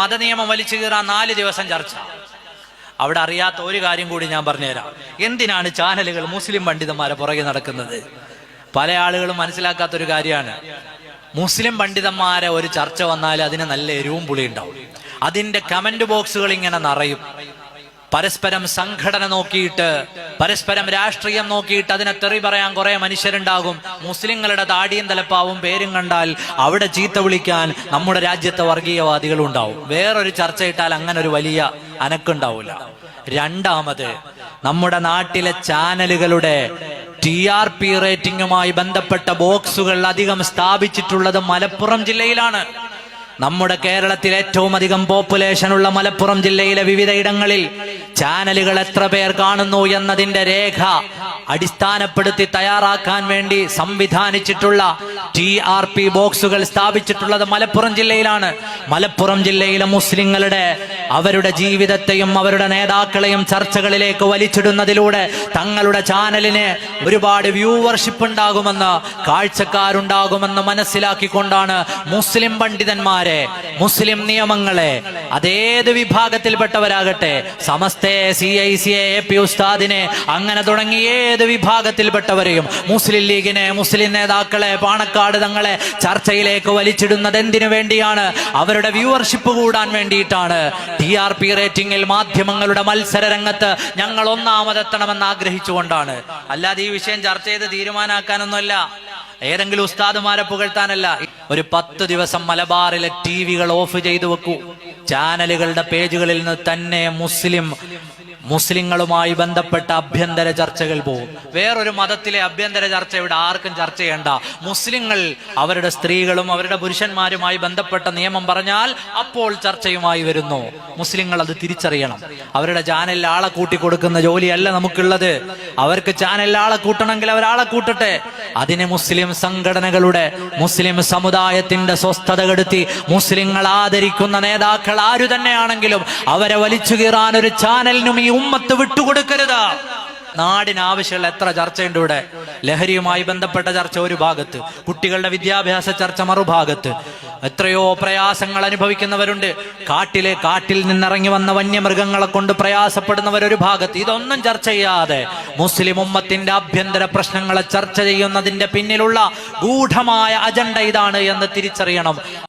മതനിയമം വലിച്ചു കീറാൻ 4 ദിവസം ചർച്ച. അവിടെ അറിയാത്ത ഒരു കാര്യം കൂടി ഞാൻ പറഞ്ഞുതരാം. എന്തിനാണ് ചാനലുകൾ മുസ്ലിം പണ്ഡിതന്മാരെ പുറകെ നടക്കുന്നത്? പല ആളുകളും മനസ്സിലാക്കാത്തൊരു കാര്യമാണ്. മുസ്ലിം പണ്ഡിതന്മാരെ ഒരു ചർച്ച വന്നാൽ അതിന് നല്ല എരിവും പുളി ഉണ്ടാവും. അതിന്റെ കമന്റ് ബോക്സുകൾ ഇങ്ങനെ നിറയും. പരസ്പരം സംഘടന നോക്കിയിട്ട്, പരസ്പരം രാഷ്ട്രീയം നോക്കിയിട്ട് അതിനെ തെറി പറയാൻ കുറെ മനുഷ്യരുണ്ടാകും. മുസ്ലിങ്ങളുടെ താടിയും തലപ്പാവും പേരും കണ്ടാൽ അവിടെ ചീത്ത വിളിക്കാൻ നമ്മുടെ രാജ്യത്തെ വർഗീയവാദികളും ഉണ്ടാവും. വേറൊരു ചർച്ച ഇട്ടാൽ അങ്ങനെ ഒരു വലിയ അനക്കുണ്ടാവില്ല. രണ്ടാമത്, നമ്മുടെ നാട്ടിലെ ചാനലുകളുടെ TRP റേറ്റിംഗുമായി ബന്ധപ്പെട്ട ബോക്സുകൾ അധികം സ്ഥാപിച്ചിട്ടുള്ളത് മലപ്പുറം ജില്ലയിലാണ്. നമ്മുടെ കേരളത്തിൽ ഏറ്റവും അധികം പോപ്പുലേഷൻ ഉള്ള മലപ്പുറം ജില്ലയിലെ വിവിധ ഇടങ്ങളിൽ ചാനലുകൾ എത്ര പേർ കാണുന്നു എന്നതിന്റെ രേഖ അടിസ്ഥാനപ്പെടുത്തി തയ്യാറാക്കാൻ വേണ്ടി സംവിധാനിച്ചിട്ടുള്ള TRP ബോക്സുകൾ സ്ഥാപിച്ചിട്ടുള്ളത് മലപ്പുറം ജില്ലയിലാണ്. മലപ്പുറം ജില്ലയിലെ മുസ്ലിങ്ങളുടെ അവരുടെ ജീവിതത്തെയും അവരുടെ നേതാക്കളെയും ചർച്ചകളിലേക്ക് വലിച്ചിടുന്നതിലൂടെ തങ്ങളുടെ ചാനലിന് ഒരുപാട് വ്യൂവർഷിപ്പ് ഉണ്ടാകുമെന്ന്, കാഴ്ചക്കാരുണ്ടാകുമെന്ന് മനസ്സിലാക്കിക്കൊണ്ടാണ് മുസ്ലിം പണ്ഡിതന്മാരെ, മുസ്ലിം നിയമങ്ങളെ, അതേത് വിഭാഗത്തിൽപ്പെട്ടവരാകട്ടെ, സമസ്തയെ, CICയെ, AP ഉസ്താദിനെ, അങ്ങനെ തുടങ്ങി ഏത് വിഭാഗത്തിൽപ്പെട്ടവരെയും, മുസ്ലിം ലീഗിനെ, മുസ്ലിം നേതാക്കളെ, പാണക്കാട് തങ്ങളെ ചർച്ചയിലേക്ക് വലിച്ചിടുന്നത് എന്തിനു വേണ്ടിയാണ്? അവരുടെ വ്യൂവർഷിപ്പ് കൂടാൻ വേണ്ടിയിട്ടാണ്. TRP റേറ്റിംഗിൽ മാധ്യമങ്ങളുടെ മത്സര രംഗത്ത് ഞങ്ങൾ ഒന്നാമതെത്തണമെന്ന് ആഗ്രഹിച്ചുകൊണ്ടാണ്. അല്ലാതെ ഈ വിഷയം ചർച്ച ചെയ്ത് തീരുമാനാക്കാനൊന്നുമല്ല, ഏതെങ്കിലും ഉസ്താദുമാരെ പുകഴ്ത്താനല്ല. ഒരു 10 ദിവസം മലബാറിലെ TV ഓഫ് ചെയ്തു വെക്കൂ. ചാനലുകളുടെ പേജുകളിൽ നിന്ന് തന്നെ മുസ്ലിങ്ങളുമായി ബന്ധപ്പെട്ട അഭ്യന്തര ചർച്ചകൾ പോകും. വേറൊരു മതത്തിലെ അഭ്യന്തര ചർച്ച ഇവിടെ ആർക്കും ചർച്ച ചെയ്യണ്ട. മുസ്ലിങ്ങൾ അവരുടെ സ്ത്രീകളും അവരുടെ പുരുഷന്മാരുമായി ബന്ധപ്പെട്ട നിയമം പറഞ്ഞാൽ അപ്പോൾ ചർച്ചയുമായി വരുന്നു. മുസ്ലിങ്ങൾ അത് തിരിച്ചറിയണം. അവരുടെ ചാനലിൽ ആളെ കൂട്ടി കൊടുക്കുന്ന ജോലിയല്ല നമുക്കുള്ളത്. അവർക്ക് ചാനലിൽ ആളെ കൂട്ടണമെങ്കിൽ അവരാളെ കൂട്ടട്ടെ. അതിന് മുസ്ലിം സംഘടനകളുടെ, മുസ്ലിം സമുദായത്തിന്റെ സ്വസ്ഥത കെടുത്തി മുസ്ലിങ്ങൾ ആദരിക്കുന്ന നേതാക്കൾ ആരു തന്നെയാണെങ്കിലും അവരെ വലിച്ചു കീറാൻ ഒരു ചാനലിനും ഈ ഉമ്മത്ത് വിട്ടുകൊടുക്കരുത്. നാടിനാവശ്യമുള്ള എത്ര ചർച്ചയുണ്ട് ഇവിടെ. ലഹരിയുമായി ബന്ധപ്പെട്ട ചർച്ച ഒരു ഭാഗത്ത്, കുട്ടികളുടെ വിദ്യാഭ്യാസ ചർച്ച മറുഭാഗത്ത്. എത്രയോ പ്രയാസങ്ങൾ അനുഭവിക്കുന്നവരുണ്ട്. കാട്ടിൽ നിന്നിറങ്ങി വന്ന വന്യമൃഗങ്ങളെ കൊണ്ട് പ്രയാസപ്പെടുന്നവരൊരു ഭാഗത്ത്. ഇതൊന്നും ചർച്ച ചെയ്യാതെ മുസ്ലിം ഉമ്മത്തിന്റെ ആഭ്യന്തര പ്രശ്നങ്ങളെ ചർച്ച ചെയ്യുന്നതിന്റെ പിന്നിലുള്ള ഗൂഢമായ അജണ്ട ഇതാണ് എന്ന് തിരിച്ചറിയണം.